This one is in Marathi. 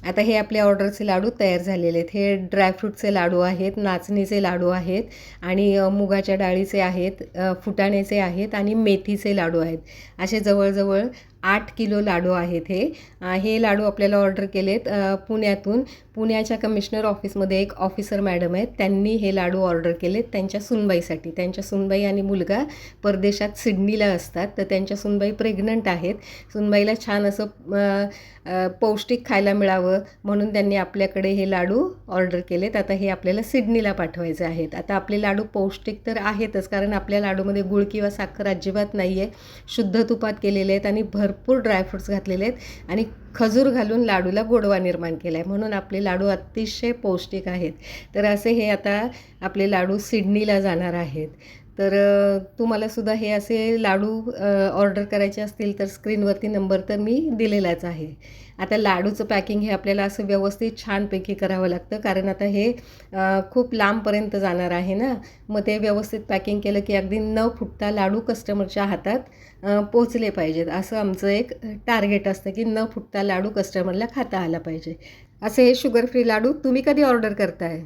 आता हे आपल्या ऑर्डरचे लाडू तयार झालेले आहेत. हे ड्रायफ्रूटचे लाडू आहेत, नाचणीचे लाडू आहेत आणि मुगाच्या डाळीचे आहेत, फुटाण्याचे आहेत आणि मेथीचे लाडू आहेत. असे जवळजवळ 8 किलो लाडू आहेत हे. हे लाडू आपल्याला ऑर्डर केलेत पुण्यातून. पुण्याच्या कमिशनर ऑफिसमध्ये एक ऑफिसर मॅडम आहेत, त्यांनी हे लाडू ऑर्डर केलेत त्यांच्या सुनबाईसाठी. त्यांच्या सुनबाई आणि मुलगा परदेशात सिडनीला असतात, तर त्यांच्या सुनबाई प्रेग्नंट आहेत. सुनबाईला छान असं पौष्टिक खायला मिळावं म्हणून त्यांनी आपल्याकडे हे लाडू ऑर्डर केलेत. आता हे आपल्याला सिडनीला पाठवायचे आहेत. आता आपले लाडू पौष्टिक तर आहेतच, कारण आपल्या लाडूमध्ये गूळ किंवा साखर अजिबात नाही आहे. शुद्ध तुपात केलेले आहेत आणि भरपूर ड्रायफ्रूट्स घातलेले आहेत आणि खजूर घालून लाडूला गोडवा निर्माण केला आहे, म्हणून आपले लाडू अतिशय पौष्टिक आहेत. तर असे हे आता आपले लाडू सिडनीला जाणार आहेत. तर तुम्हालासुद्धा हे असे लाडू ऑर्डर करायचे असतील तर स्क्रीनवरती नंबर तर मी दिलेलाच आहे. आता लाडूचं पॅकिंग हे आपल्याला असं व्यवस्थित छानपैकी करावं लागतं, कारण आता हे खूप लांबपर्यंत जाणार आहे ना. मग ते व्यवस्थित पॅकिंग केलं की अगदी न फुटता लाडू कस्टमरच्या हातात पोचले पाहिजेत, असं आमचं एक टार्गेट असतं की न फुटता लाडू कस्टमरला खाता आला पाहिजे. असे हे शुगर फ्री लाडू तुम्ही कधी ऑर्डर करताय?